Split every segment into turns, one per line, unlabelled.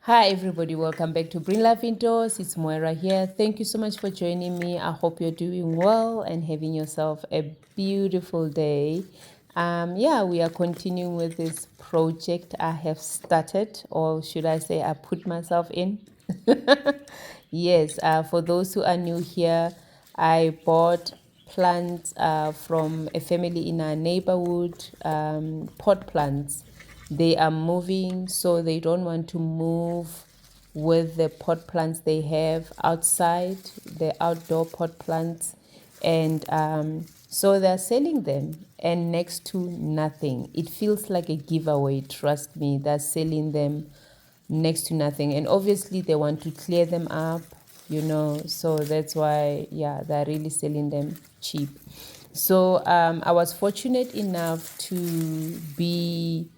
Hi everybody, welcome back to Bring Life Indoors. It's Moira here. Thank you so much for joining me. I hope you're doing well and having yourself a beautiful day. We are continuing with this project I have started, or should I say I put myself in. Yes, for those who are new here, I bought plants from a family in our neighborhood, pot plants. They are moving, so they don't want to move with the pot plants they have outside, the outdoor pot plants. And so they're selling them, and next to nothing. It feels like a giveaway, trust me. They're selling them next to nothing, and obviously they want to clear them up, so that's why, yeah, they're really selling them cheap. So I was fortunate enough to be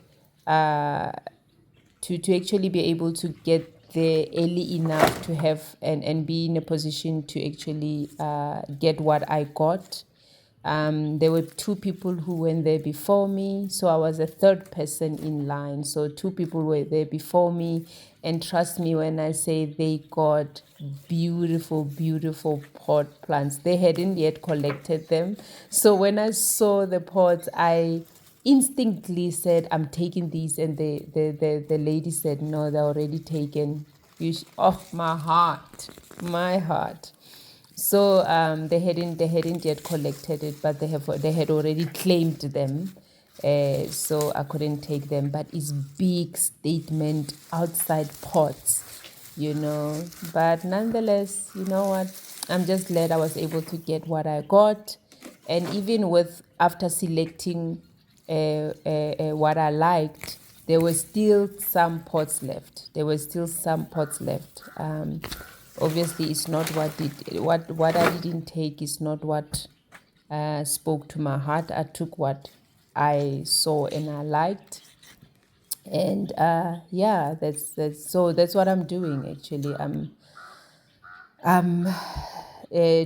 to actually be able to get there early enough to have and be in a position to actually get what I got. There were two people who went there before me, so I was a third person in line. So two people were there before me, and trust me when I say they got beautiful, beautiful pot plants. They hadn't yet collected them. So when I saw the pots, I instinctively said, I'm taking these, and the lady said, no, they're already taken. Oh, my heart. So they hadn't yet collected it, but they had already claimed them. So I couldn't take them, but it's big statement outside pots, But nonetheless, you know what? I'm just glad I was able to get what I got, and even with after selecting what I liked, there were still some pots left. Obviously, it's not what I didn't take is not what spoke to my heart. I took what I saw and I liked, and that's what I'm doing actually.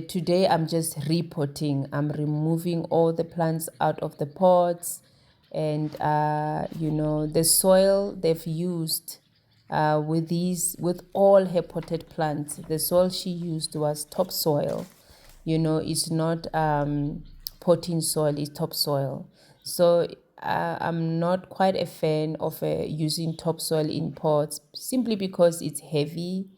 Today I'm just repotting. I'm removing all the plants out of the pots, and the soil they've used with all her potted plants. The soil she used was topsoil. It's not potting soil; it's topsoil. So I'm not quite a fan of using topsoil in pots simply because it's heavy,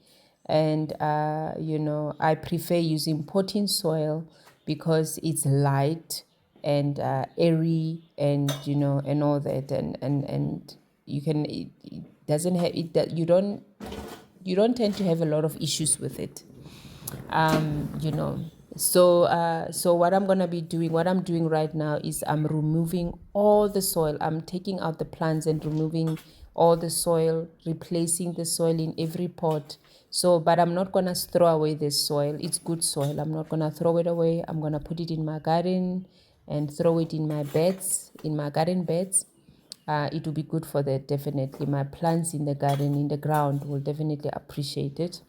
and I prefer using potting soil because it's light and airy, and and all that, and you can it doesn't have it that you don't tend to have a lot of issues with it. So what I'm doing right now is I'm removing all the soil. I'm taking out the plants and removing all the soil, replacing the soil in every pot. So, but I'm not gonna throw away this soil. It's good soil. I'm not gonna throw it away. I'm gonna put it in my garden and throw it in my beds, in my garden beds. It will be good for that, definitely. My plants in the garden, in the ground, will definitely appreciate it.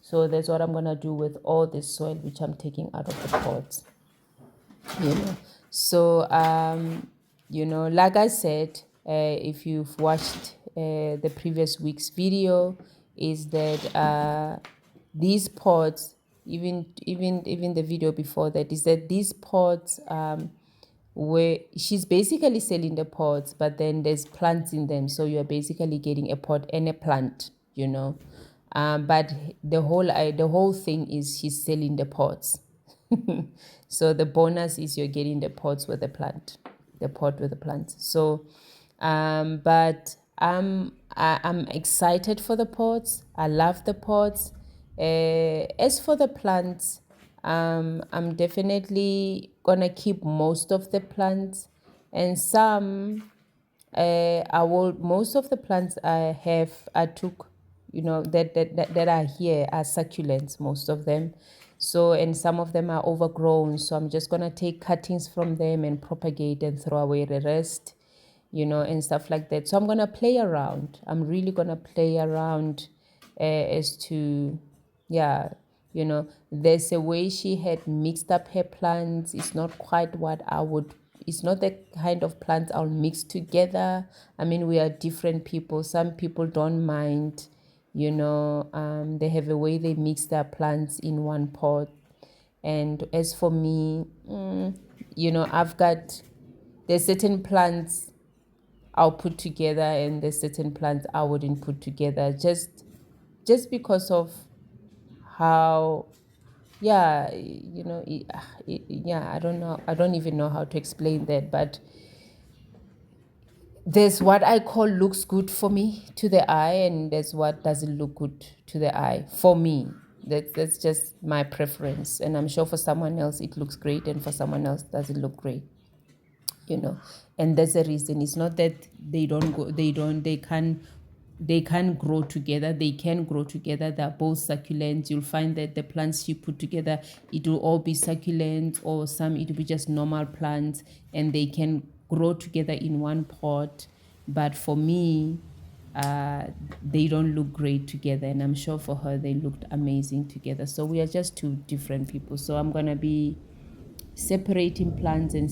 So that's what I'm gonna do with all this soil which I'm taking out of the pots. So like I said, if you've watched the previous week's video, is that these pots, even the video before that, is that these pots where she's basically selling the pots, but then there's plants in them, so you're basically getting a pot and a plant, but the whole thing is she's selling the pots. So the bonus is you're getting the pots with the plant, the pot with the plant. So but I'm excited for the pots. I love the pots. As for the plants, I'm definitely gonna keep most of the plants, and some I will. Most of the plants I took, that are here are succulents. Most of them, so, and some of them are overgrown. So I'm just gonna take cuttings from them and propagate and throw away the rest, and stuff like that. So I'm gonna play around. I'm really gonna play around as to, yeah, there's a way she had mixed up her plants. It's not quite what I would, it's not the kind of plants I'll mix together. I mean, we are different people. Some people don't mind, They have a way they mix their plants in one pot. And as for me, there's certain plants I'll put together, and there's certain plants I wouldn't put together, just because of how, yeah, yeah, I don't know, I don't even know how to explain that. But there's what I call looks good for me to the eye, and there's what doesn't look good to the eye for me. That's just my preference, and I'm sure for someone else it looks great, and for someone else doesn't look great. And that's the reason. It's not that they can't grow together. They can grow together. They're both succulents. You'll find that the plants you put together, it will all be succulent, or some it will be just normal plants, and they can grow together in one pot. But for me, uh, they don't look great together, and I'm sure for her they looked amazing together. So we are just two different people. So I'm gonna be separating plants and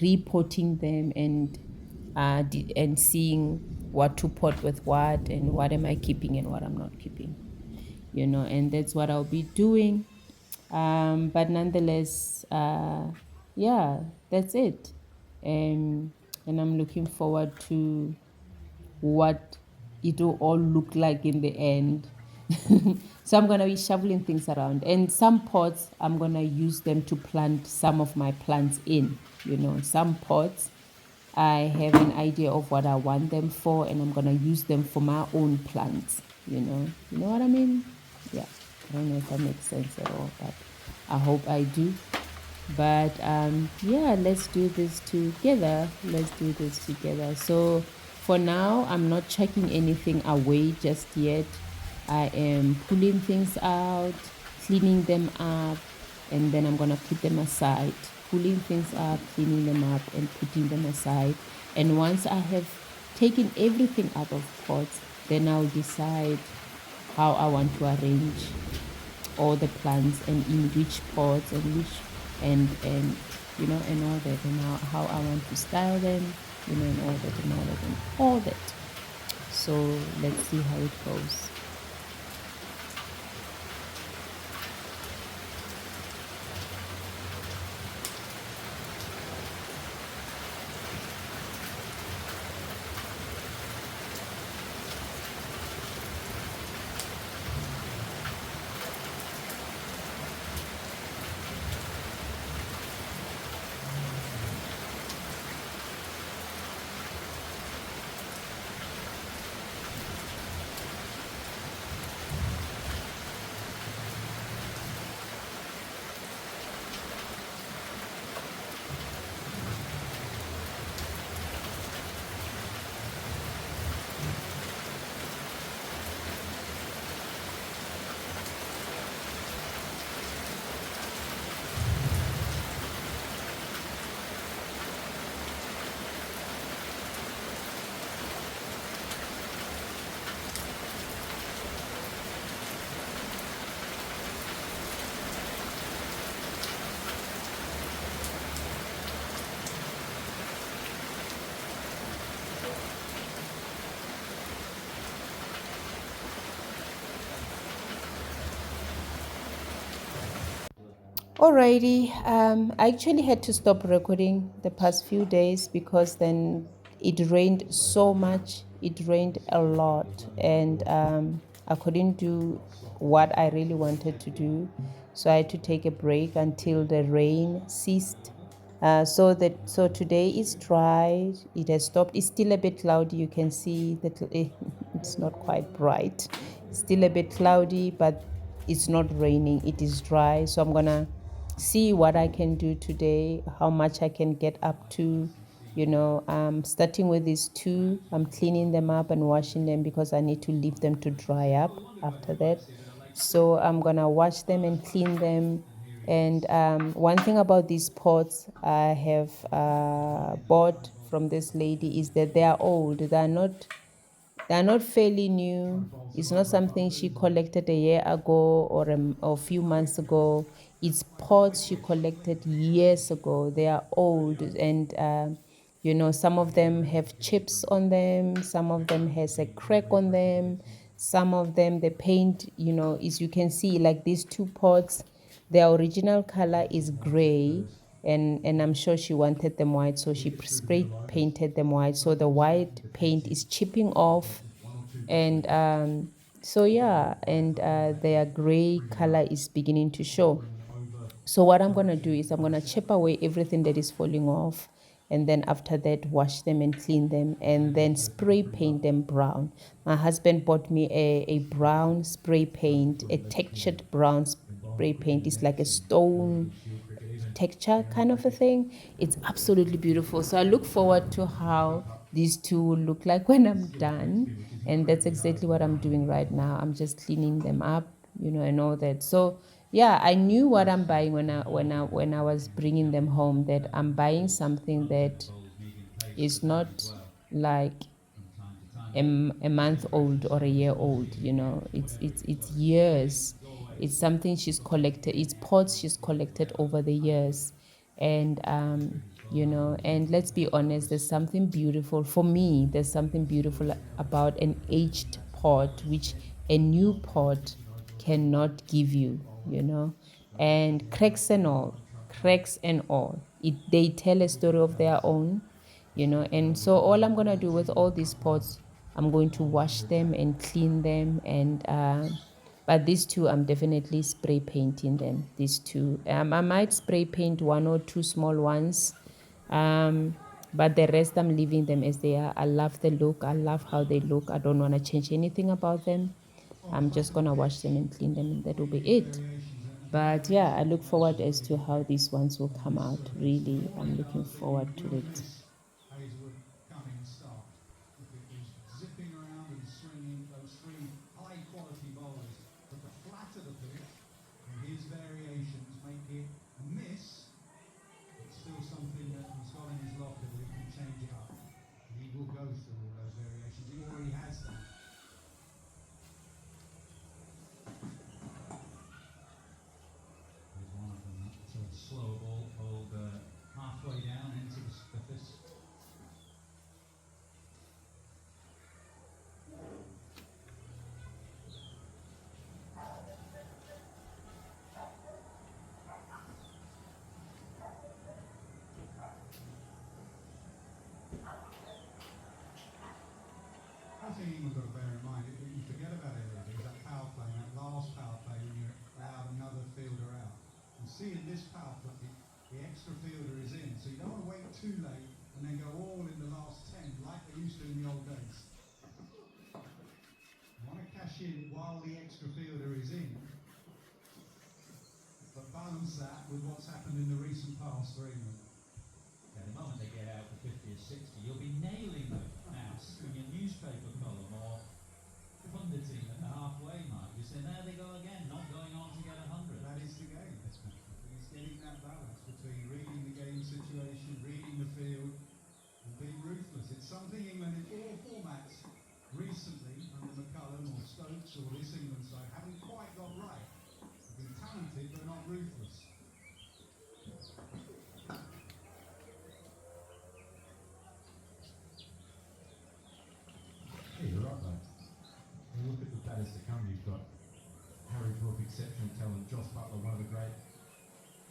repotting them, and seeing what to pot with what, and what am I keeping and what I'm not keeping. And that's what I'll be doing. But nonetheless, yeah, that's it. And I'm looking forward to what it will all look like in the end. So I'm going to be shoveling things around, and some pots I'm going to use them to plant some of my plants in. Some pots I have an idea of what I want them for, and I'm going to use them for my own plants. You know what I mean? Yeah, I don't know if that makes sense at all, but I hope I do. But yeah, let's do this together. So for now, I'm not checking anything away just yet. I am pulling things out, cleaning them up, and then I'm gonna put them aside. Pulling things up, cleaning them up, and putting them aside. And once I have taken everything out of pots, then I'll decide how I want to arrange all the plants, and in which pots, and which, and and all that, and how I want to style them, and all that, and all that, and all that. So let's see how it goes. Alrighty, I actually had to stop recording the past few days because then it rained so much. It rained a lot, and I couldn't do what I really wanted to do. So I had to take a break until the rain ceased. So today is dry. It has stopped. It's still a bit cloudy. You can see that it's not quite bright. It's still a bit cloudy, but it's not raining. It is dry. So I'm gonna see what I can do today, how much I can get up to. Starting with these two, I'm cleaning them up and washing them because I need to leave them to dry up after that. So I'm gonna wash them and clean them. And one thing about these pots I have bought from this lady is that they are old. They're not fairly new. It's not something she collected a year ago or a few months ago. It's pots she collected years ago. They are old, and some of them have chips on them. Some of them has a crack on them. Some of them, the paint, as you can see, like these two pots, their original color is gray, and I'm sure she wanted them white, so she spray painted them white. So the white paint is chipping off, and so yeah, and their gray color is beginning to show. So what I'm going to do is I'm going to chip away everything that is falling off, and then after that wash them and clean them, and then spray paint them brown. My husband bought me a brown spray paint, a textured brown spray paint. It's like a stone texture kind of a thing. It's absolutely beautiful. So I look forward to how these two will look like when I'm done, and that's exactly what I'm doing right now. I'm just cleaning them up, and all that. So yeah, I knew what I'm buying when I was bringing them home, that I'm buying something that is not like a month old or a year old. It's years. It's something she's collected. It's pots she's collected over the years. And and let's be honest, there's something beautiful for me. There's something beautiful about an aged pot, which a new pot cannot give you. And cracks and all, they tell a story of their own. And so all I'm going to do with all these pots, I'm going to wash them and clean them. And but these two, I'm definitely spray painting them. These two, I might spray paint one or two small ones, but the rest I'm leaving them as they are. I love the look. I love how they look. I don't want to change anything about them. I'm just going to wash them and clean them, and that will be it. But yeah, I look forward as to how these ones will come out. Really, I'm looking forward to it.
Zipping around and swinging those three high-quality bowlers, but the flatter the pitch and his variations make it a miss. It's still something that he's got in his locker that he can change it up. And he will go through all those variations. He already has done. Here's one of them. It's a slow ball pulled halfway down into the fist. One thing England got to bear in mind, you forget about it a little bit, is that power play, that last power play when you allowed another fielder out. And see in this power play, the extra fielder is in, so you don't want to wait too late and then go all in the last 10 like they used to in the old days. You want to cash in while the extra fielder is in, but balance that with what's happened in the recent past for England.
Yeah, the moment they get out for 50 or 60, you'll be nailing them now in your newspaper column or punditing at the halfway mark. You say, there they go again, not going on to get 100.
That is the game. It's getting that balance between reading the game situation, reading the field, and being ruthless. It's something England in all formats recently, under McCullum or Stokes or this England side, haven't quite got right. They've been talented, but not ruthless.
Yeah, you're right, mate. When you look at the batters to come, you've got Harry Brook, exceptional talent, Joss Butler, one of the great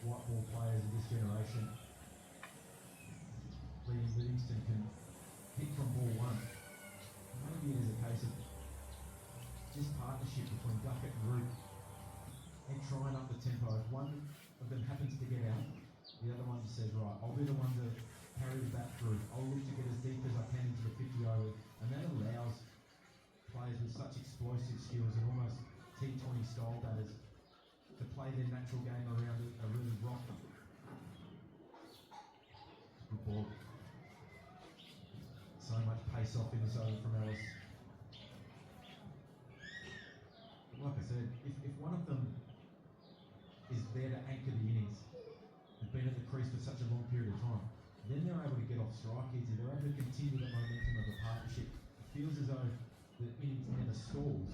white ball players of this generation. Liam Livingston can hit from ball one. Maybe it is a case of this partnership between Duckett and Root and trying up the tempo. If one of them happens to get out, the other one says, right, I'll be the one to carry the bat through. I'll look to get as deep as I can into the 50 overs, and that allows players with such explosive skills and almost T20 style batters to play their natural game around a really rock. Good ball. So much pace off in this over from Ellis. Like I said, if one of them is there to anchor the innings, and been at the crease for such a long period of time, then they're able to get off strike easy. They're able to continue the momentum of the partnership. It feels as though the innings never stalls.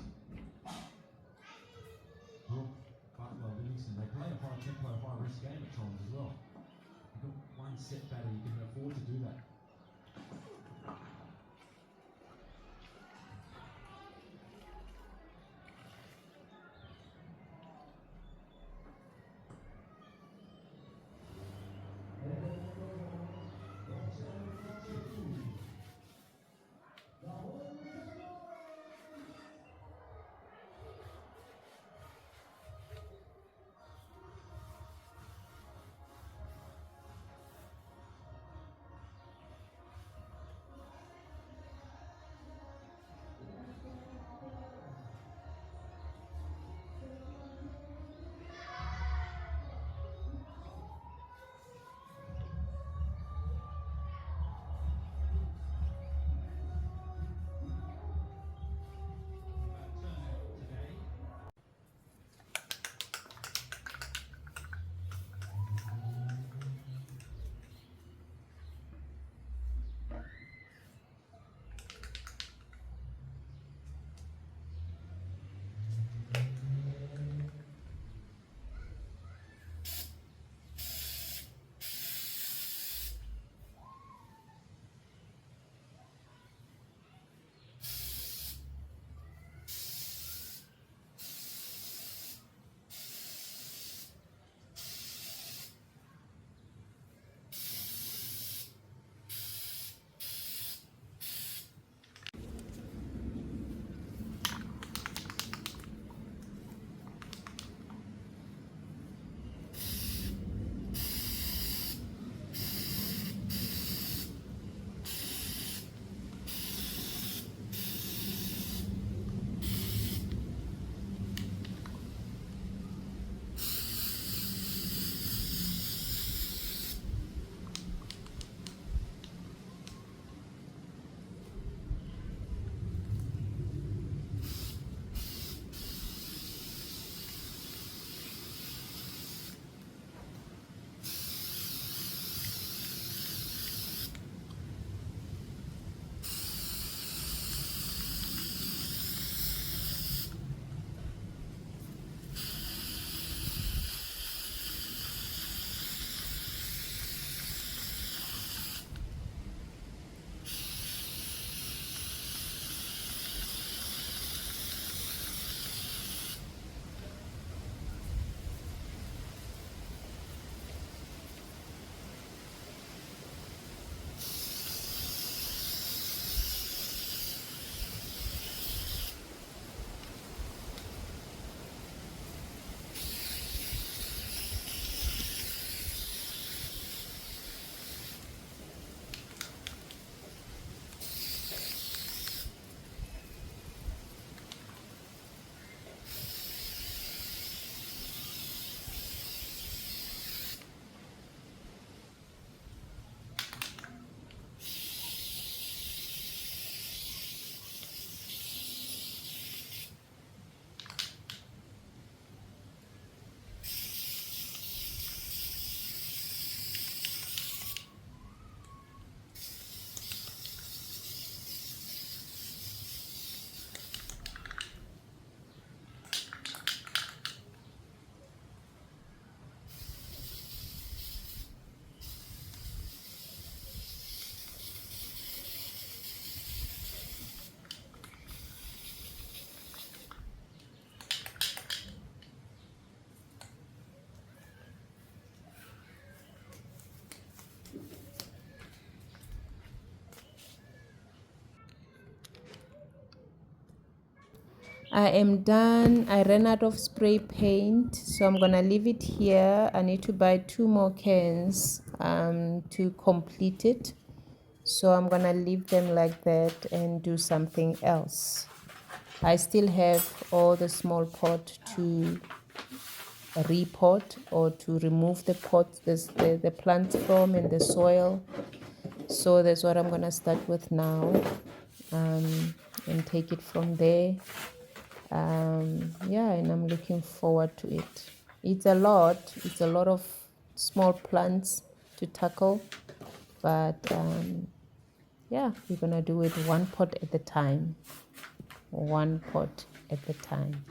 Brook, Butler, Livingston, they play a high tempo, high risk game at times as well. You've got one set batter, you can afford to do that.
I am done. I ran out of spray paint, so I'm gonna leave it here. I need to buy 2 more cans to complete it. So I'm gonna leave them like that and do something else. I still have all the small pot to repot or to remove the pot, the plants from and the soil. So that's what I'm gonna start with now, and take it from there. Yeah, and I'm looking forward to it. It's a lot of small plants to tackle, but yeah, we're gonna do it one pot at a time, one pot at a time.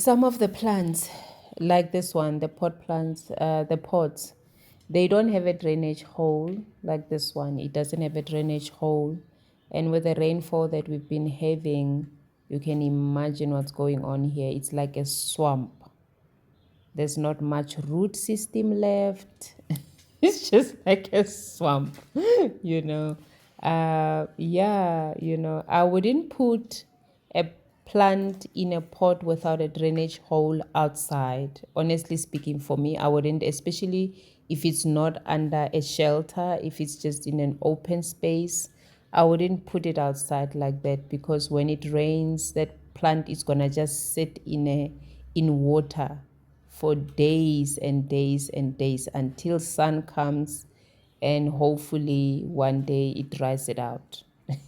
some of the plants, like this one, the pot plants, the pots, they don't have a drainage hole like this one. It doesn't have a drainage hole. And with the rainfall that we've been having, you can imagine what's going on here. It's like a swamp. There's not much root system left. It's just like a swamp, you know. Yeah, you know, I wouldn't put a plant in a pot without a drainage hole outside. Honestly speaking, for me, I wouldn't, especially if it's not under a shelter, if it's just in an open space. I wouldn't put it outside like that, because when it rains, that plant is gonna just sit in water for days and days and days until sun comes, and hopefully one day it dries it out.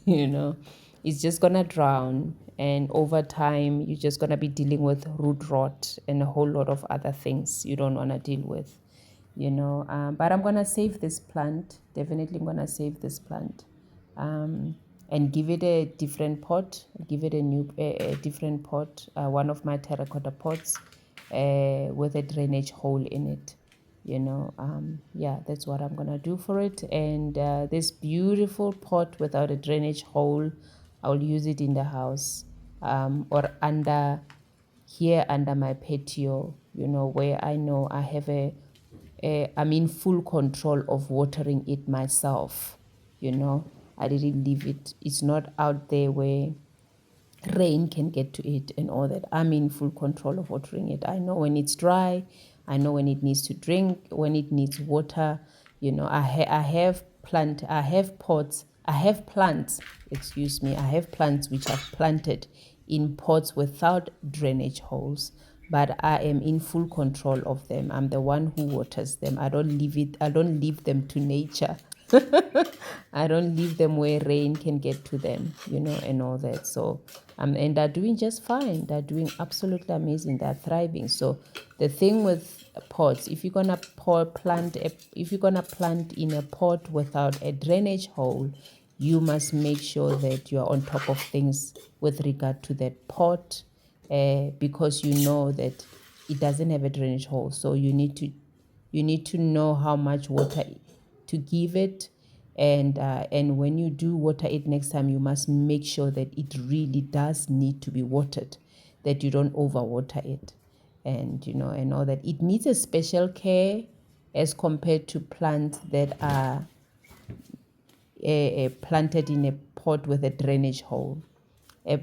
You know, it's just gonna drown, and over time you're just gonna be dealing with root rot and a whole lot of other things you don't want to deal with, you know. But I'm gonna save this plant. Definitely I'm gonna save this plant, and give it a different pot, give it a different pot, one of my terracotta pots, with a drainage hole in it, you know. Yeah, that's what I'm gonna do for it. And this beautiful pot without a drainage hole, I'll use it in the house, or under here under my patio, you know, where I know I have I'm in full control of watering it myself, you know. I didn't leave it, it's not out there where rain can get to it and all that. I'm in full control of watering it. I know when it's dry, I know when it needs to drink, when it needs water, you know. I have plants, excuse me, I have plants which I've planted in pots without drainage holes, but I am in full control of them. I'm the one who waters them. I don't leave them to nature. I don't leave them where rain can get to them, you know, and all that. So, and they're doing just fine. They're doing absolutely amazing. They're thriving. So, the thing with pots, if you're gonna plant in a pot without a drainage hole, you must make sure that you're on top of things with regard to that pot, because you know that it doesn't have a drainage hole. So you need to know how much water to give it, and when you do water it next time, you must make sure that it really does need to be watered, that you don't overwater it, and you know, and all that. It needs a special care as compared to plants that are planted in a pot with a drainage hole.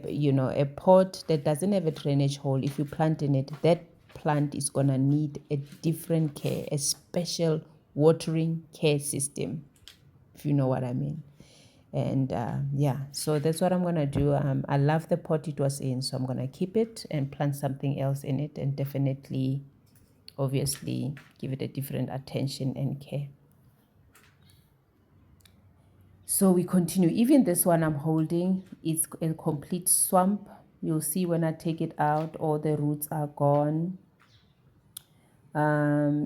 You know, a pot that doesn't have a drainage hole, if you plant in it, that plant is gonna need a different care, a special watering care system, if you know what I mean. And yeah, so that's what I'm gonna do. I love the pot it was in, so I'm gonna keep it and plant something else in it, and definitely, obviously, give it a different attention and care. So we continue. Even this one I'm holding, it's a complete swamp. You'll see when I take it out, all the roots are gone.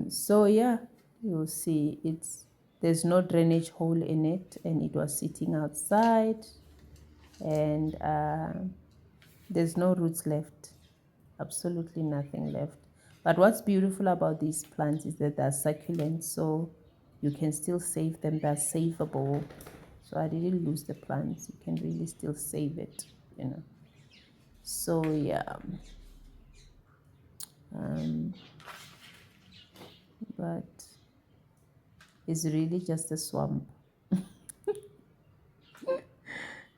So yeah, you'll see there's no drainage hole in it, and it was sitting outside, and there's no roots left, absolutely nothing left. But what's beautiful about these plants is that they're succulent, so you can still save them. They're savable. So I didn't lose the plants. You can really still save it, you know. So yeah, but it's really just a swamp.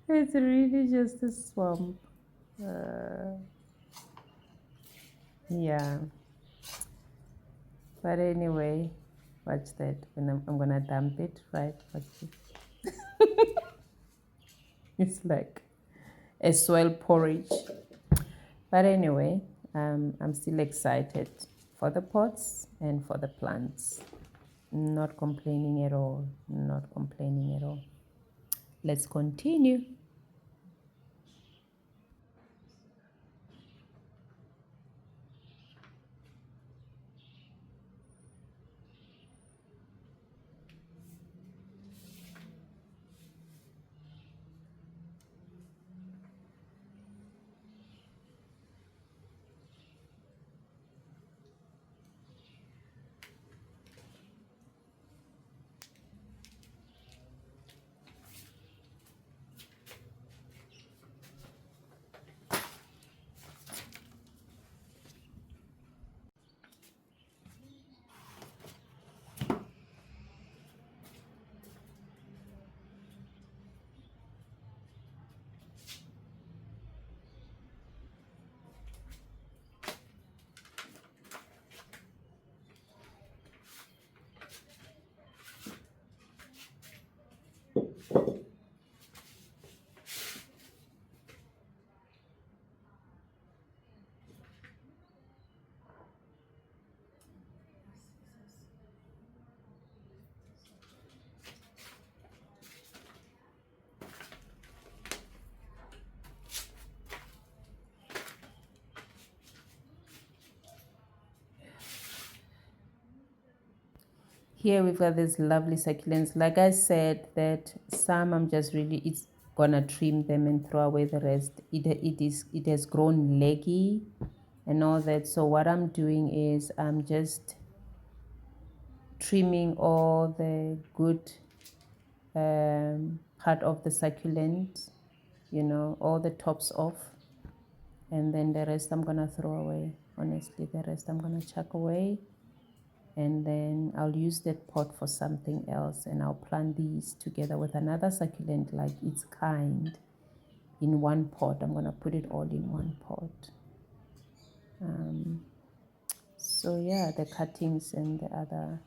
It's really just a swamp. Yeah. But anyway, watch that. When I'm gonna dump it, right? Watch it. It's like a soil porridge. But anyway, I'm still excited for the pots and for the plants. Not complaining at all. Not complaining at all. Let's continue. here we've got these lovely succulents. Like I said, that some I'm just really, it's gonna trim them and throw away the rest. It has grown leggy and all that. So what I'm doing is I'm just trimming all the good part of the succulent, you know, all the tops off, and then the rest I'm gonna throw away. Honestly, the rest I'm gonna chuck away, and then I'll use that pot for something else, and I'll plant these together with another succulent like its kind in one pot. I'm gonna put it all in one pot. So yeah, the cuttings and the other,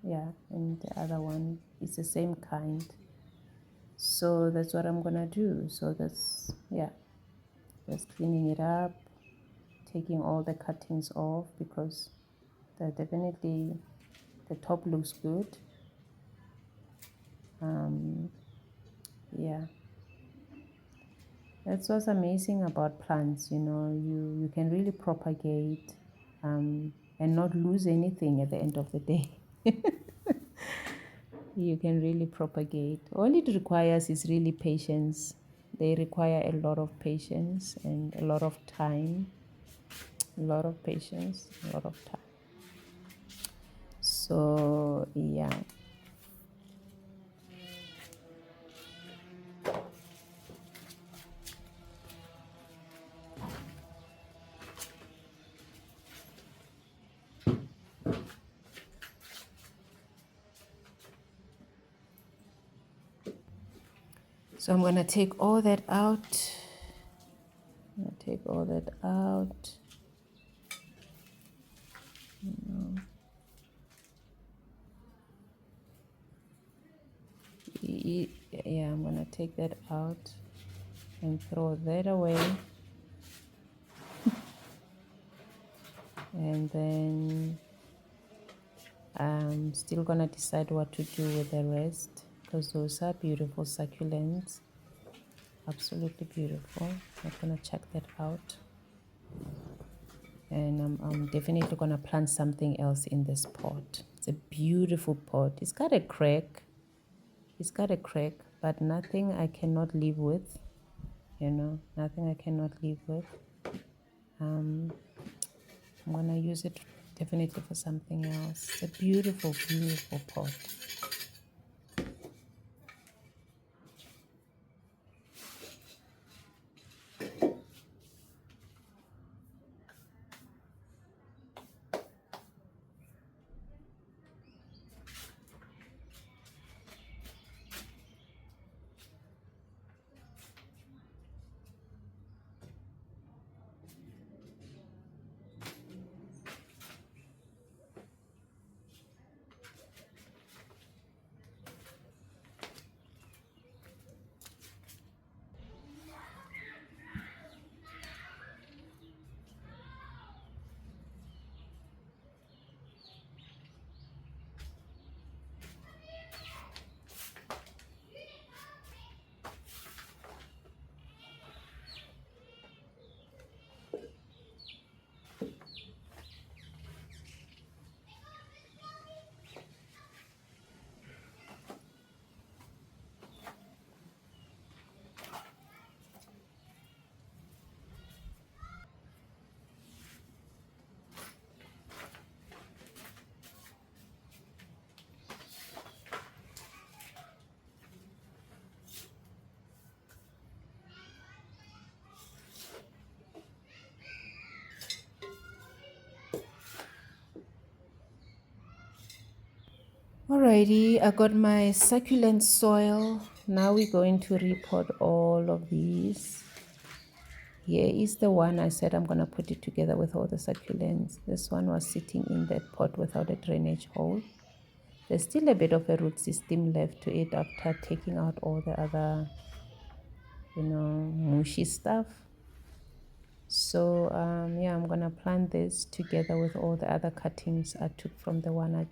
yeah, and the other one is the same kind. So that's what I'm gonna do. So that's, yeah, just cleaning it up, taking all the cuttings off, because definitely the top looks good. Yeah, that's what's amazing about plants, you know, you can really propagate and not lose anything at the end of the day. You can really propagate. All it requires is really patience. They require a lot of patience and a lot of time, a lot of patience, a lot of time. So yeah. So I'm gonna take all that out. I'm gonna take all that out. Yeah, I'm gonna take that out and throw that away. And then I'm still gonna decide what to do with the rest, because those are beautiful succulents, absolutely beautiful. I'm gonna check that out, and I'm definitely gonna plant something else in this pot. It's a beautiful pot. It's got a crack, but nothing I cannot live with, you know, nothing I cannot live with. I'm gonna use it definitely for something else. It's a beautiful, beautiful pot. Alrighty, I got my succulent soil. Now we're going to repot all of these. Here is the one I said I'm going to put it together with all the succulents. This one was sitting in that pot without a drainage hole. There's still a bit of a root system left to it after taking out all the other, you know, mushy stuff. So yeah, I'm going to plant this together with all the other cuttings I took from the one I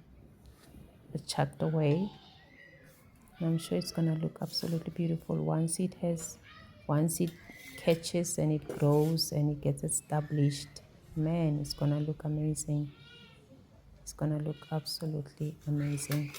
chucked away. I'm sure it's gonna look absolutely beautiful once it catches and it grows and it gets established. Man, it's gonna look amazing. It's gonna look absolutely amazing.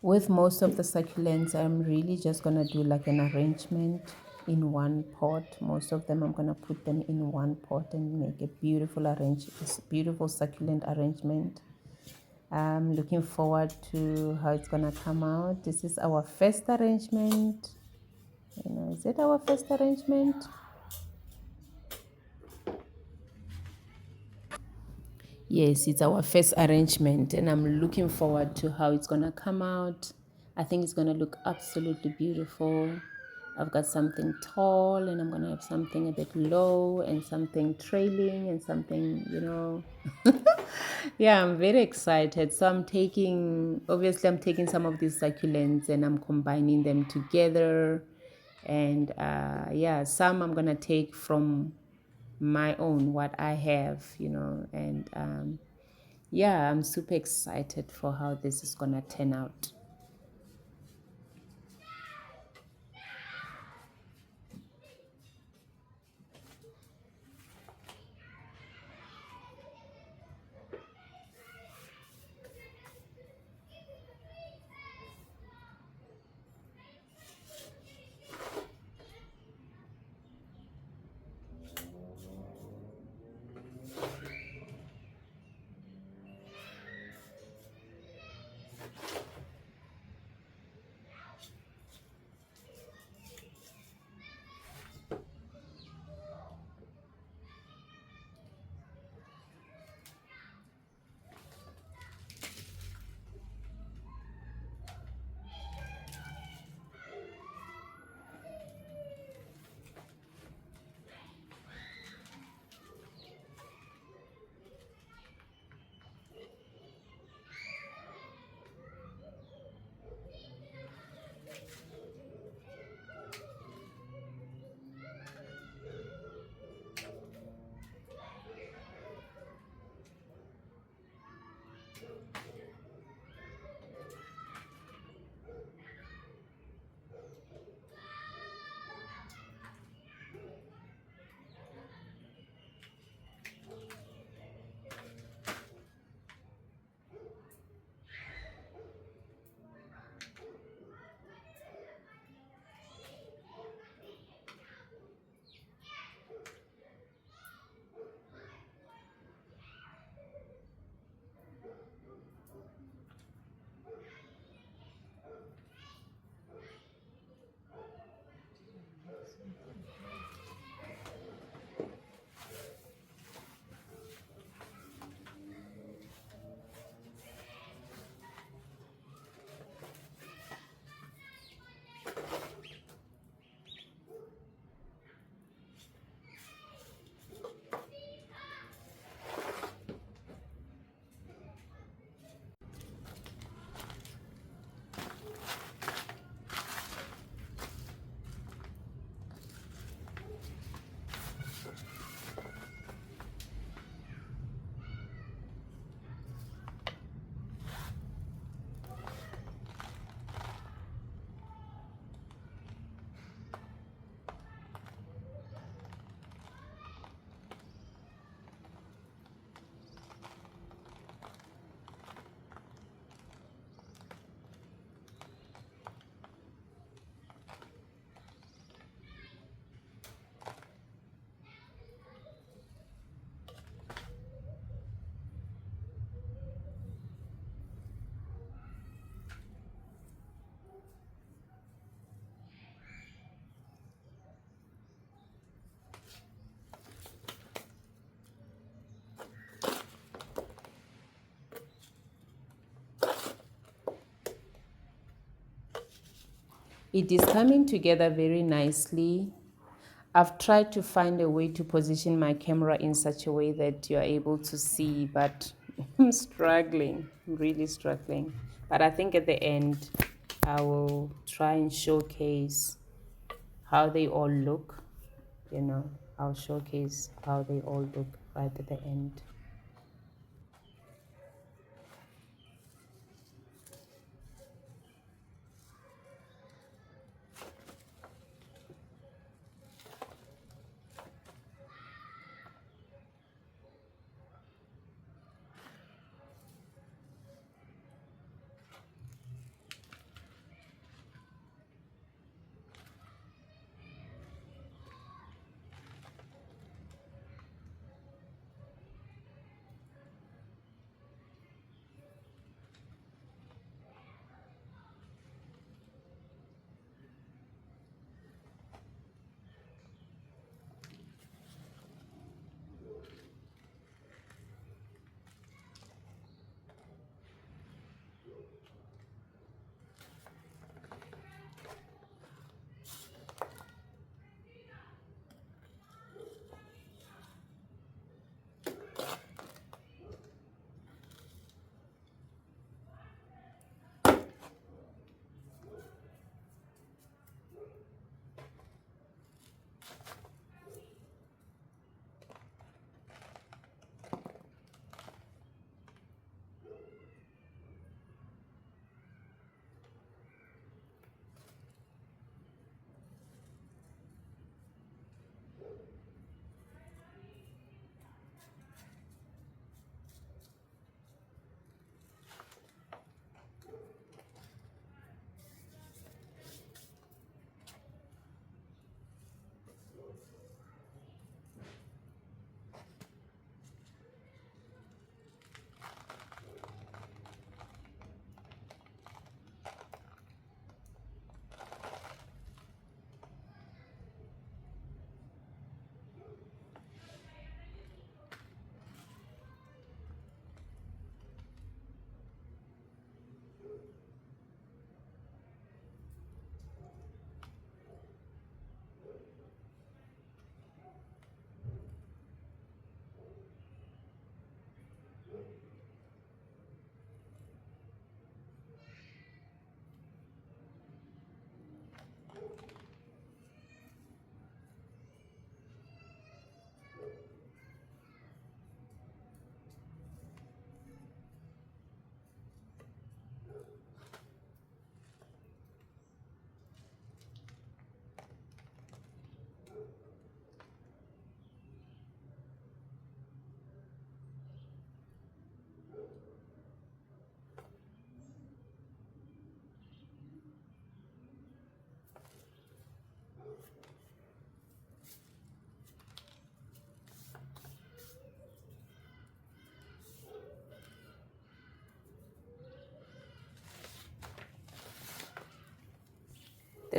With most of the succulents, I'm really just gonna do like an arrangement in one pot. Most of them I'm gonna put them in one pot and make a beautiful succulent arrangement. I'm looking forward to how it's gonna come out. This is our first arrangement. Is it our first arrangement? Yes, it's our first arrangement, and I'm looking forward to how it's gonna come out. I think it's gonna look absolutely beautiful. I've got something tall, and I'm gonna have something a bit low, and something trailing, and something. Yeah, I'm very excited. So I'm taking some of these succulents and I'm combining them together. And yeah, some I'm gonna take from my own, what I have. And yeah, I'm super excited for how this is gonna turn out. It is coming together very nicely. I've tried to find a way to position my camera in such a way that you're able to see, but I'm struggling, really struggling. But I think at the end, I will try and showcase how they all look. I'll showcase how they all look right at the end.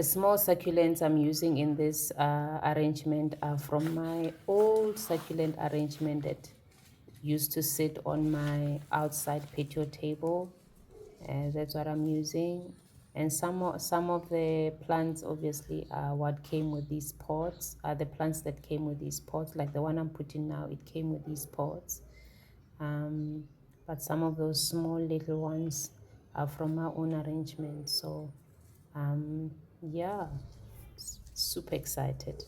The small succulents I'm using in this arrangement are from my old succulent arrangement that used to sit on my outside patio table. That's what I'm using. And some of the plants obviously are what came with these pots, are the plants that came with these pots, like the one I'm putting now, it came with these pots. But some of those small little ones are from my own arrangement. So yeah, super excited.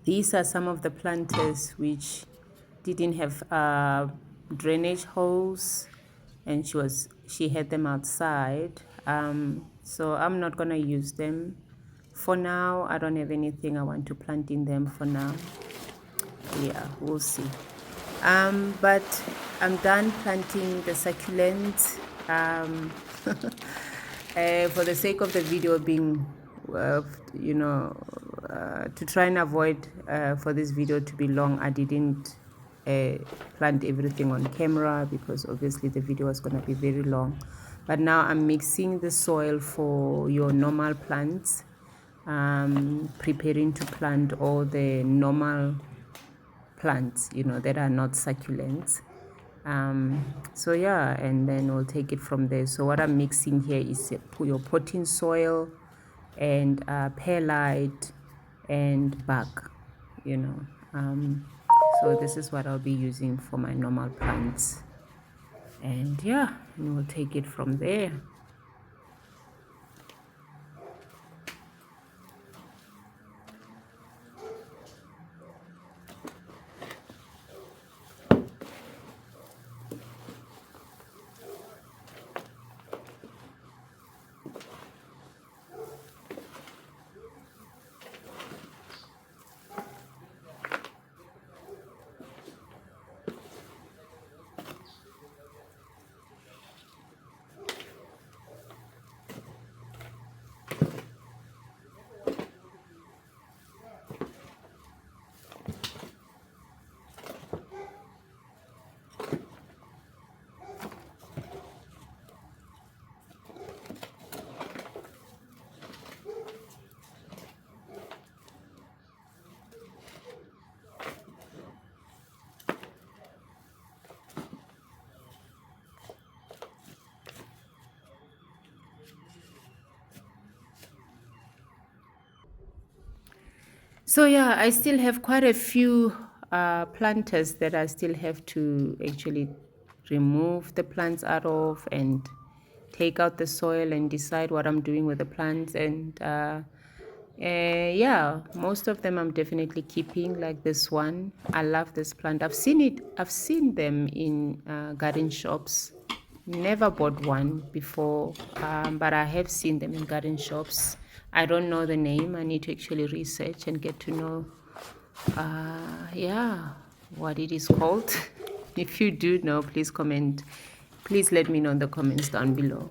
These are some of the planters which didn't have drainage holes, and she had them outside. So I'm not gonna use them for now. I don't have anything I want to plant in them for now. Yeah, we'll see. But I'm done planting the succulents. For the sake of the video being to try and avoid for this video to be long, I didn't plant everything on camera because obviously the video was going to be very long. But now I'm mixing the soil for your normal plants, preparing to plant all the normal plants that are not succulents. So yeah, and then we'll take it from there. So what I'm mixing here is your potting soil and perlite and bark, so this is what I'll be using for my normal plants, and yeah, and we'll take it from there. So yeah, I still have quite a few planters that I still have to actually remove the plants out of and take out the soil and decide what I'm doing with the plants. And Yeah, most of them I'm definitely keeping, like this one. I love this plant. I've seen them in garden shops. Never bought one before, but I have seen them in garden shops. I don't know the name. I need to actually research and get to know, yeah, what it is called. If you do know, please comment. Please let me know in the comments down below.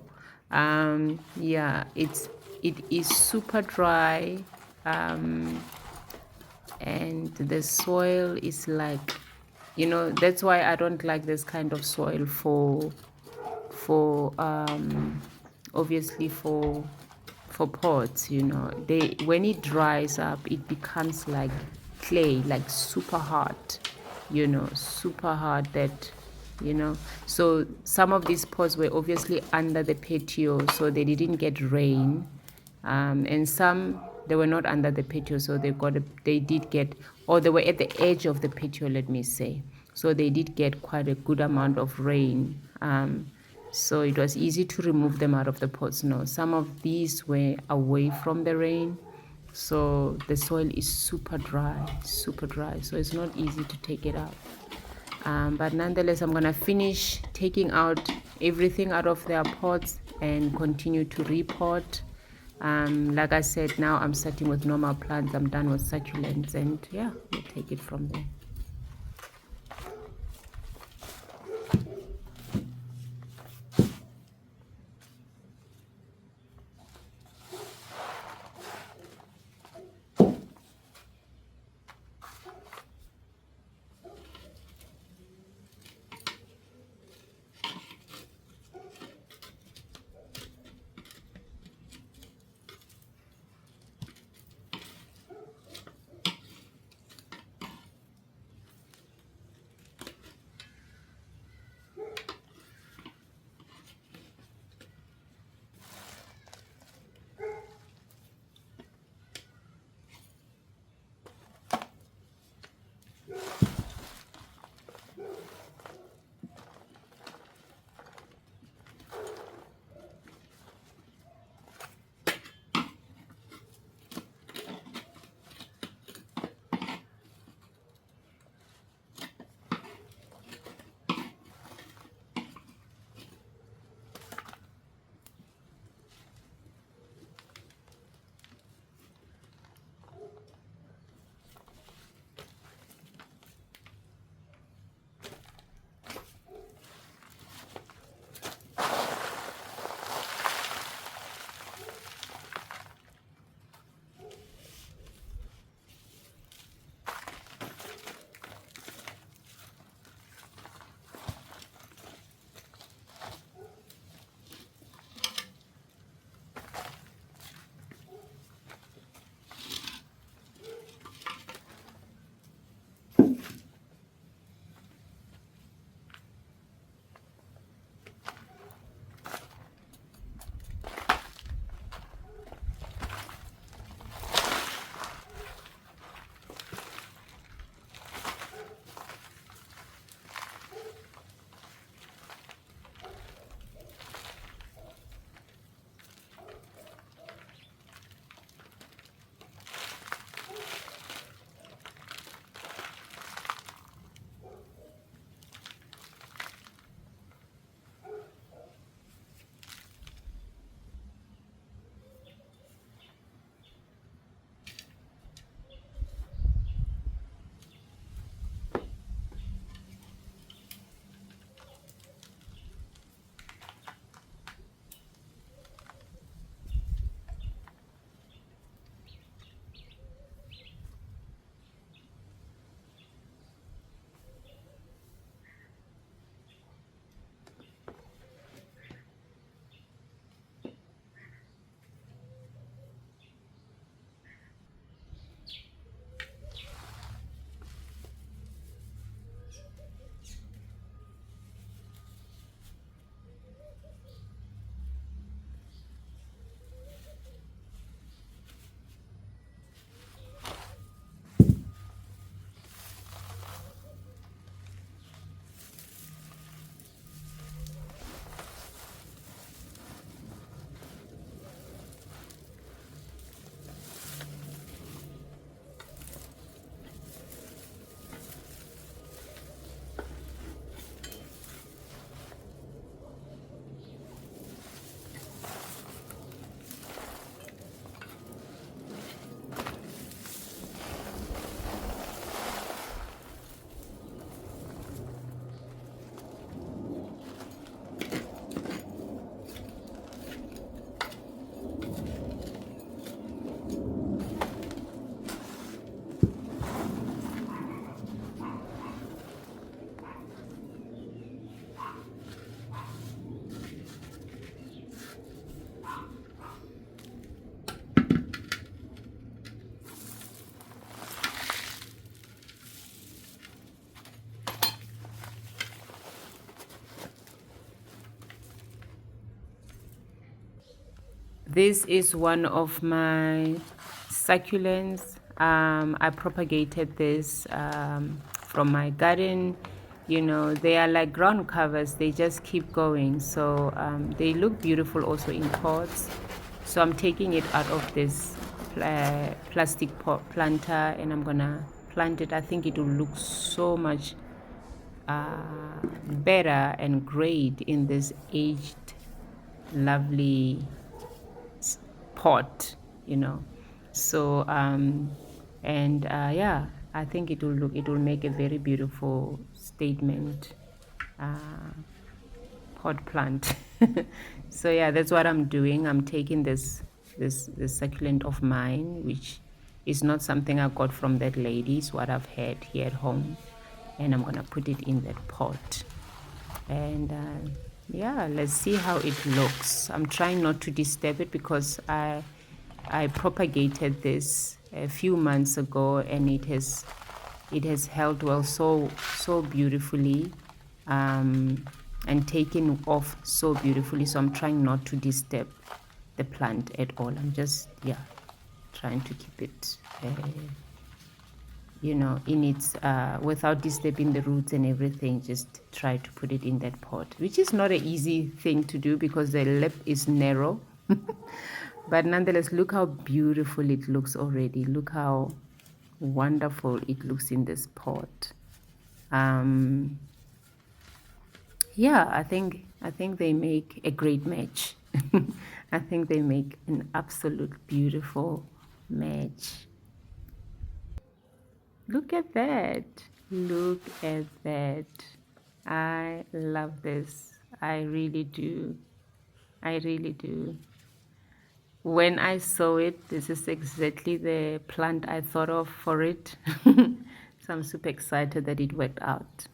Yeah, it is super dry, and the soil is like, that's why I don't like this kind of soil for obviously for pots. They, when it dries up, it becomes like clay, like super hard, super hard, that so some of these pots were obviously under the patio, so they didn't get rain, and some, they were not under the patio, so they did get, or they were at the edge of the patio, let me say, so they did get quite a good amount of rain. So it was easy to remove them out of the pots. No, some of these were away from the rain, so the soil is super dry, so it's not easy to take it out. But nonetheless, I'm gonna finish taking out everything out of their pots and continue to repot. Like I said, now I'm starting with normal plants. I'm done with succulents, and yeah, we'll take it from there. This is one of my succulents. I propagated this from my garden. You know, they are like ground covers. They just keep going. So they look beautiful also in pots. So I'm taking it out of this plastic pot planter and I'm gonna plant it. I think it will look so much better and great in this aged lovely pot, you know. So and yeah, I think it will make a very beautiful statement pot plant. So yeah, that's what I'm doing. I'm taking this succulent of mine, which is not something I got from that lady. It's what I've had here at home, and I'm gonna put it in that pot. And yeah, let's see how it looks. I'm trying not to disturb it because I propagated this a few months ago and it has held well so beautifully and taken off so beautifully. So I'm trying not to disturb the plant at all. I'm just, yeah, trying to keep it you know, in its without disturbing the roots and everything. Just try to put it in that pot, which is not an easy thing to do because the lip is narrow. But nonetheless, look how beautiful it looks already. Look how wonderful it looks in this pot. Yeah, I think they make a great match. I think they make an absolute beautiful match. Look at that. Look at that. I love this. I really do. I really do. When I saw it, this is exactly the plant I thought of for it. So I'm super excited that it worked out.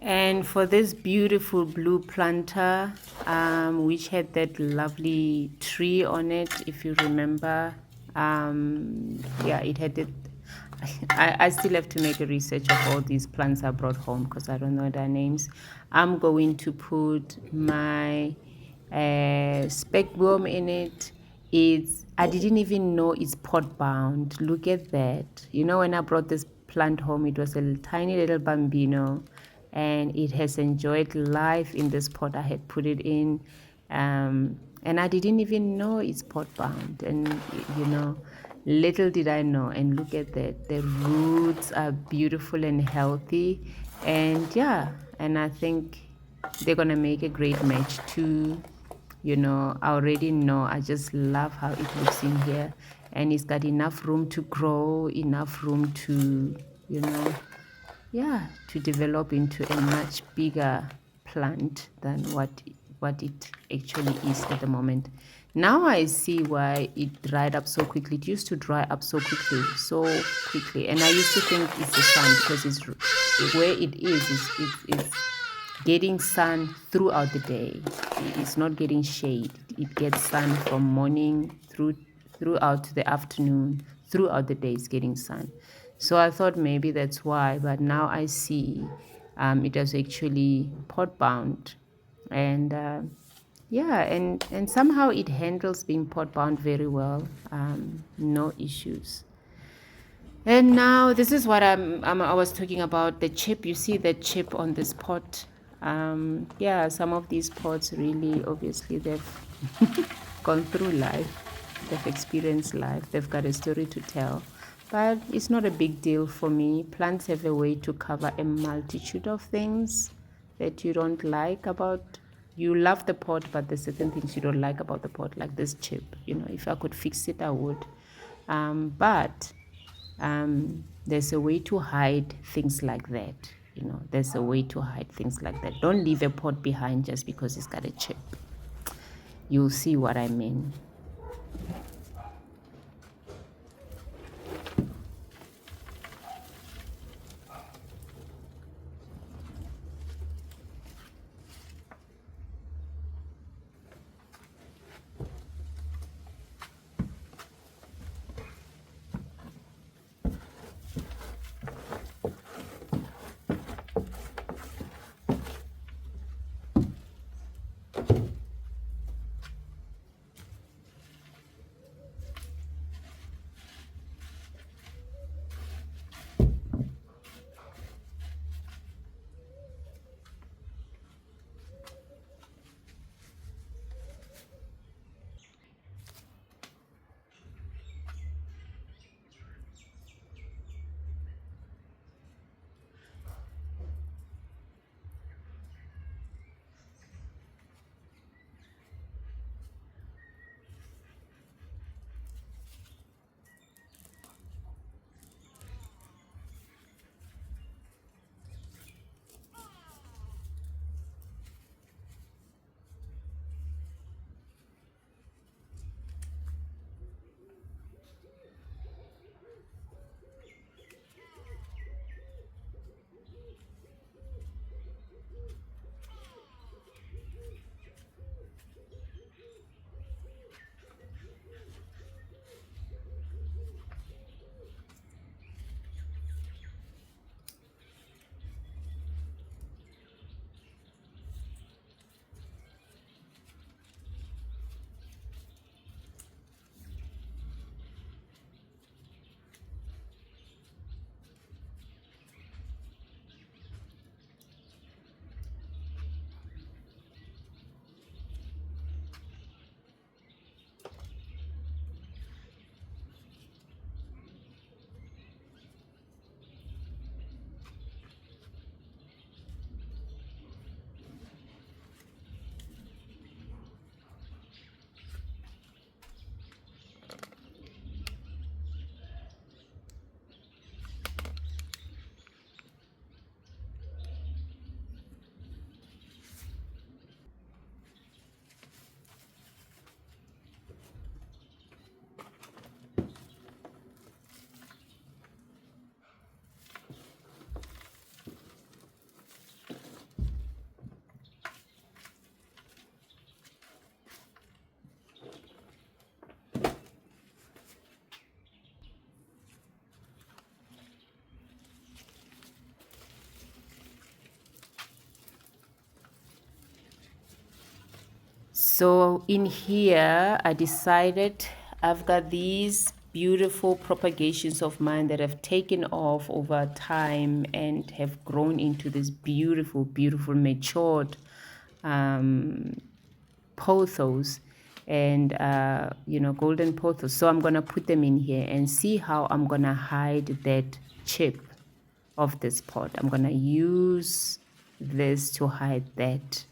And for this beautiful blue planter, which had that lovely tree on it, if you remember, yeah, it had it. I still have to make a research of all these plants I brought home because I don't know their names. I'm going to put my speckworm in it. I didn't even know it's pot bound. Look at that. You know, when I brought this plant home, it was a tiny little bambino, and it has enjoyed life in this pot I had put it in. And I didn't even know it's pot bound. And you know, little did I know. And look at that, the roots are beautiful and healthy. And yeah, and I think they're gonna make a great match too. You know, I already know, I just love how it looks in here, and it's got enough room to grow, enough room to, you know, yeah, to develop into a much bigger plant than what it actually is at the moment. Now I see why it dried up so quickly. It used to dry up so quickly, and I used to think it's the sun because it's where it is it's getting sun throughout the day. It's not getting shade. It gets sun from morning throughout the afternoon, throughout the day it's getting sun. So I thought maybe that's why, but now I see it was actually pot bound. And yeah, and somehow it handles being pot bound very well. No issues. And now this is what I was talking about, the chip. You see the chip on this pot. Yeah, some of these pots really, obviously, they've gone through life. They've experienced life. They've got a story to tell. But it's not a big deal for me. Plants have a way to cover a multitude of things that you don't like about. You love the pot, but there's certain things you don't like about the pot, like this chip. You know, if I could fix it, I would. But there's a way to hide things like that. You know, there's a way to hide things like that. Don't leave a pot behind just because it's got a chip. You'll see what I mean. So in here, I decided I've got these beautiful propagations of mine that have taken off over time and have grown into this beautiful, beautiful matured pothos and golden pothos. So I'm gonna put them in here and see how I'm gonna hide that chip of this pot. I'm gonna use this to hide that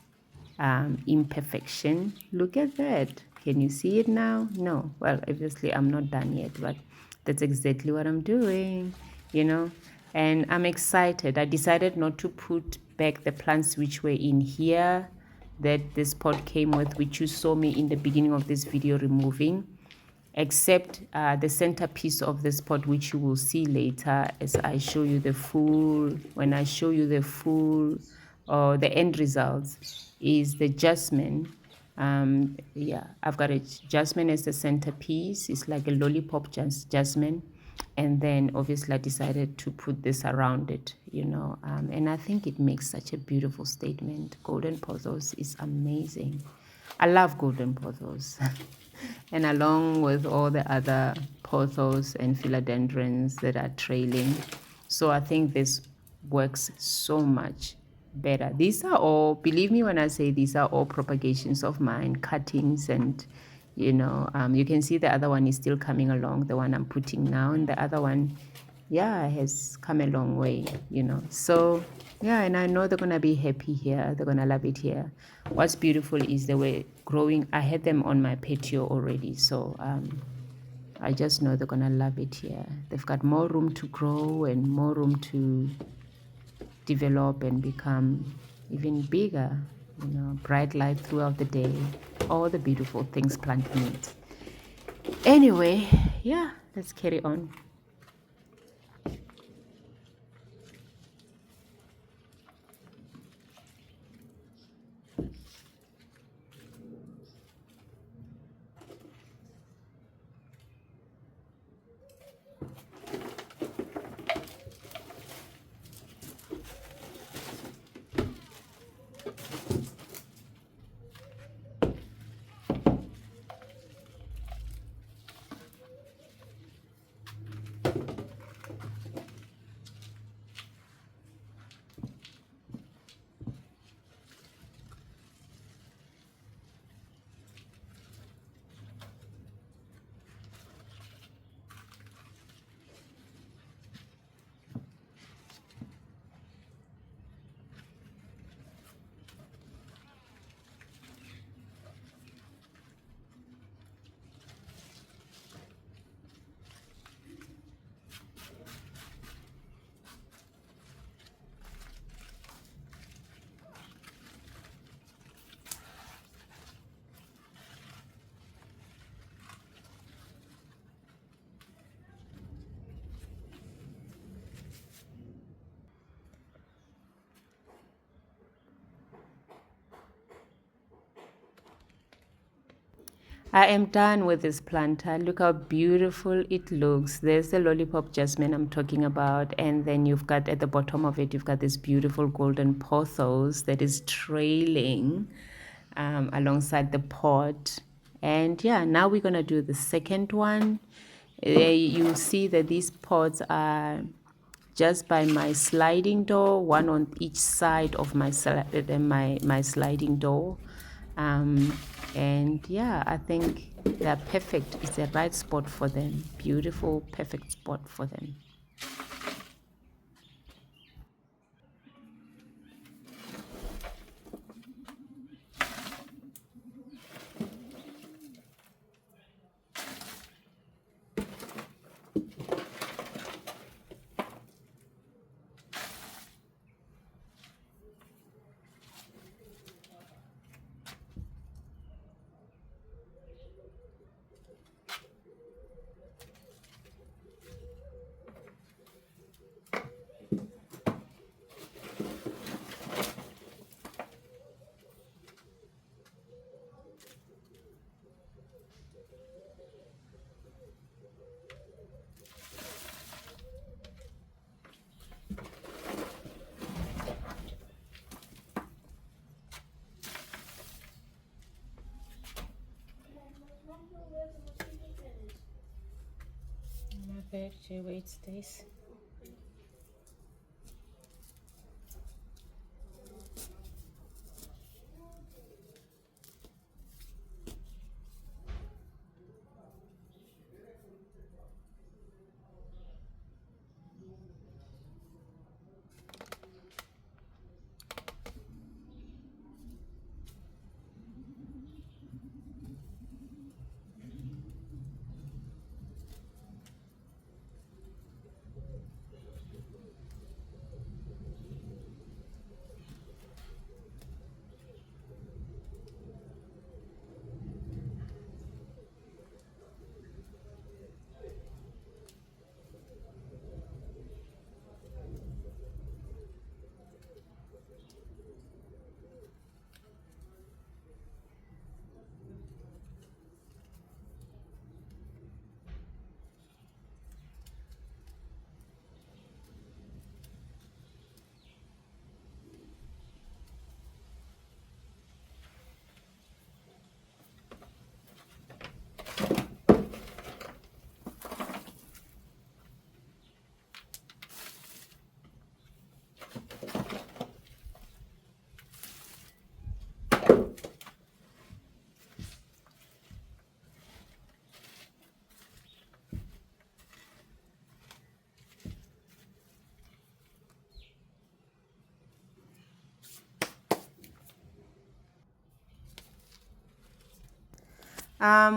imperfection. Look at that. Can you see it now? No. Well, obviously I'm not done yet, but that's exactly what I'm doing, and I'm excited. I decided not to put back the plants which were in here that this pot came with, which you saw me in the beginning of this video removing, except the centerpiece of this pot, which you will see later as I show you the full, when I show you the full, or the end results, is the jasmine. I've got a jasmine as the centerpiece. It's like a lollipop jasmine. And then obviously I decided to put this around it, and I think it makes such a beautiful statement. Golden pothos is amazing. I love golden pothos. And along with all the other pothos and philodendrons that are trailing. So I think this works so much better. These are all, believe me when I say these are all propagations of mine, cuttings, and you can see the other one is still coming along, the one I'm putting now, and the other one, has come a long way, So, and I know they're going to be happy here. They're going to love it here. What's beautiful is they were growing. I had them on my patio already, so I just know they're going to love it here. They've got more room to grow and more room to develop and become even bigger, bright light throughout the day, all the beautiful things plant needs. Anyway, let's carry on. I am done with this planter. Look how beautiful it looks. There's the lollipop jasmine I'm talking about, and then you've got at the bottom of it, you've got this beautiful golden pothos that is trailing alongside the pot. And now we're gonna do the second one. You see that these pots are just by my sliding door, one on each side of my my sliding door. And I think they're perfect. It's the right spot for them. Beautiful, perfect spot for them. expect where it stays.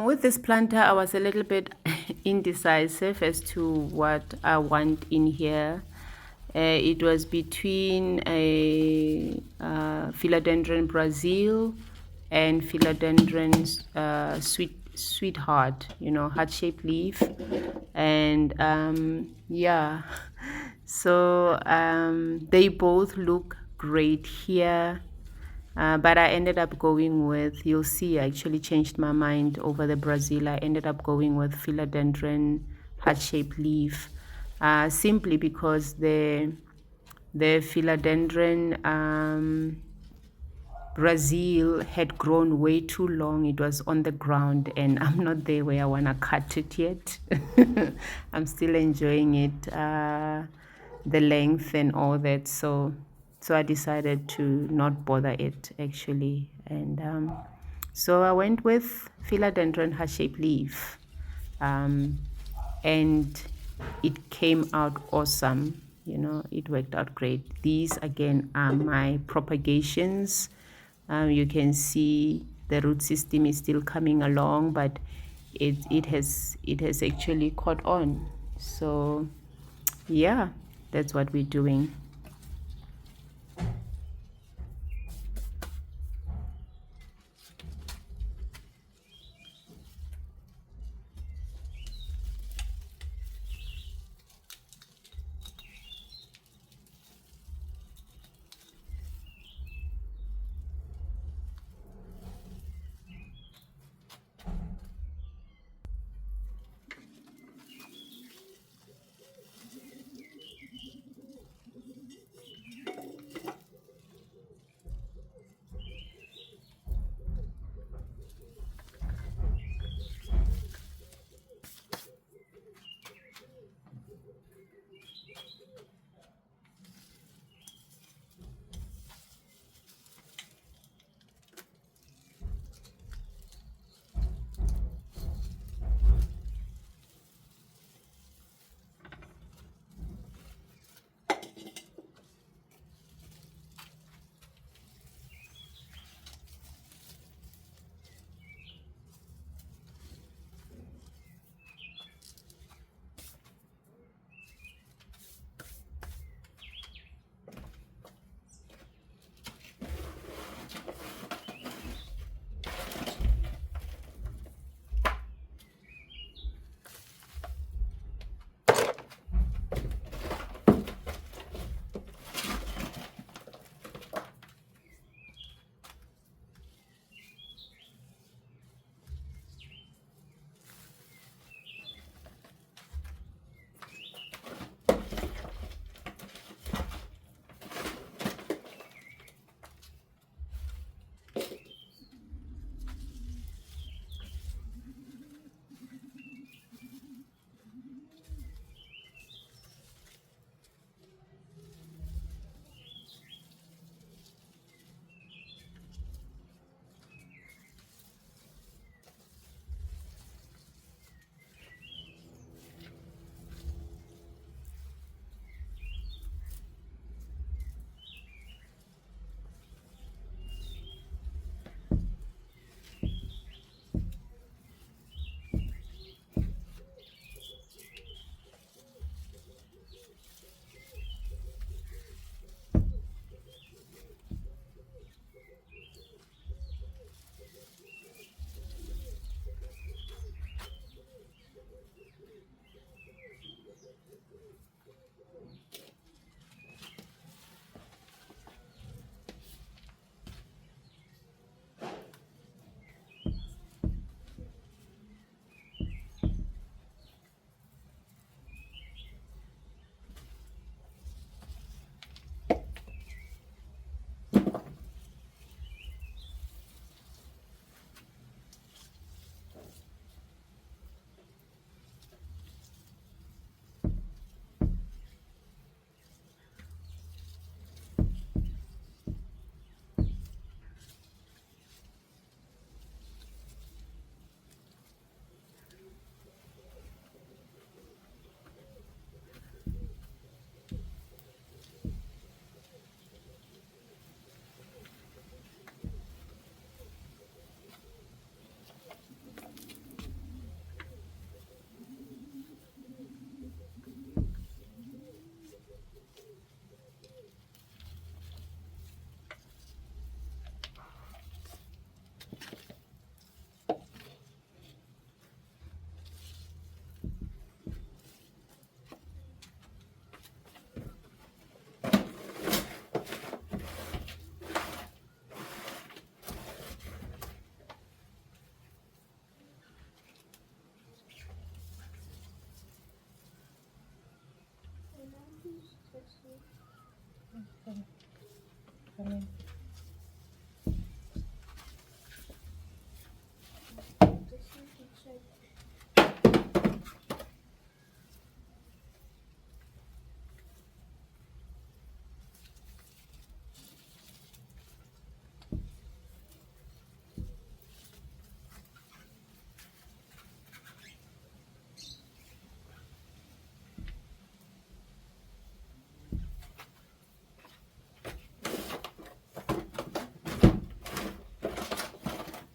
With this planter, I was a little bit indecisive as to what I want in here. It was between a philodendron Brazil and philodendron sweetheart, heart-shaped leaf. And yeah, so they both look great here. But I ended up going with, you'll see, I actually changed my mind over the Brazil. I ended up going with philodendron heart-shaped leaf, simply because the philodendron Brazil had grown way too long. It was on the ground, and I'm not there where I want to cut it yet. I'm still enjoying it, the length and all that. So I decided to not bother it, actually. And so I went with philodendron heart-shaped leaf. And it came out awesome. It worked out great. These again are my propagations. You can see the root system is still coming along, but it has actually caught on. So yeah, that's what we're doing.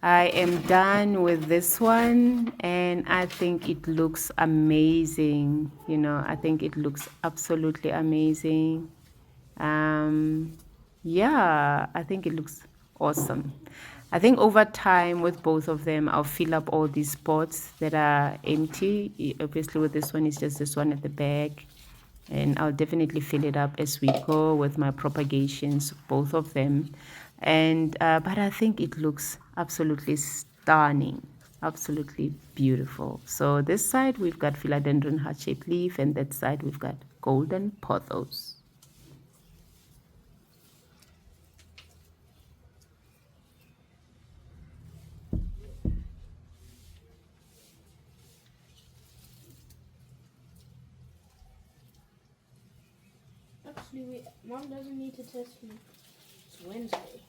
I am done with this one and I think it looks amazing. You know, I think it looks absolutely amazing. Yeah, I think it looks awesome. I think over time with both of them, I'll fill up all these spots that are empty. Obviously with this one, it's just this one at the back. And I'll definitely fill it up as we go with my propagations, both of them. And but I think it looks absolutely stunning, absolutely beautiful. So this side we've got philodendron heart-shaped leaf, and that side we've got golden pothos.
Actually, Mom doesn't need to test me. It's Wednesday.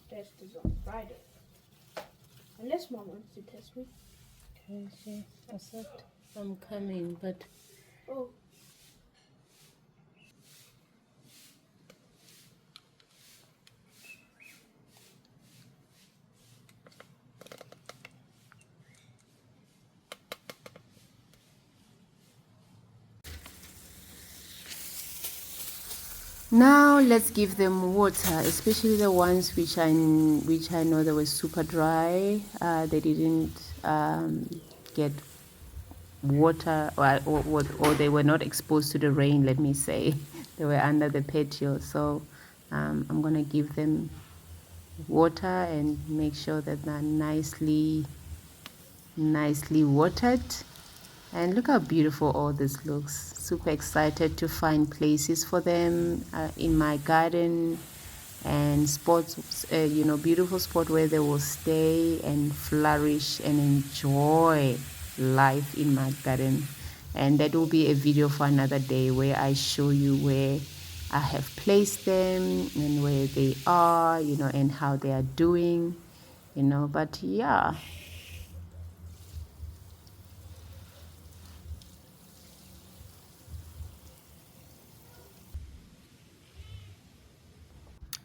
Test is on Friday. Unless Mom wants to test me.
Okay, I said I'm coming, but
Oh.
now let's give them water, especially the ones which I know they were super dry. They didn't get water, or they were not exposed to the rain. Let me say, they were under the patio. So I'm gonna give them water and make sure that they're nicely watered. And look how beautiful all this looks. Super excited to find places for them in my garden, and spots, you know, beautiful spot where they will stay and flourish and enjoy life in my garden. And that will be a video for another day where I show you where I have placed them and where they are, you know, and how they are doing, you know. But yeah,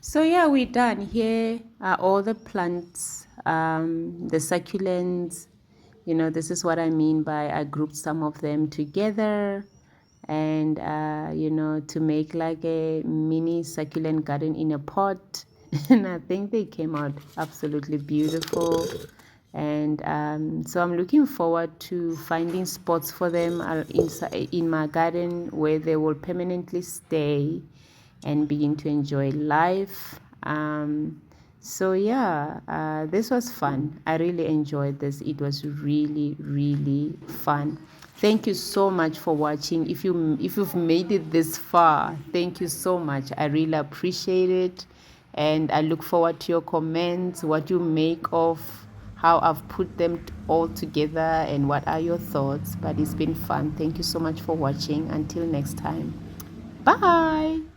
so yeah, we're done. Here are all the plants, the succulents. You know, this is what I mean by I grouped some of them together, and you know, to make like a mini succulent garden in a pot. And I think they came out absolutely beautiful. And so I'm looking forward to finding spots for them inside in my garden where they will permanently stay and begin to enjoy life. So yeah, this was fun. I really enjoyed this. It was really, really fun. Thank you so much for watching. If you've made it this far, thank you so much. I really appreciate it, and I look forward to your comments, what you make of how I've put them all together, and what are your thoughts. But it's been fun. Thank you so much for watching. Until next time, bye.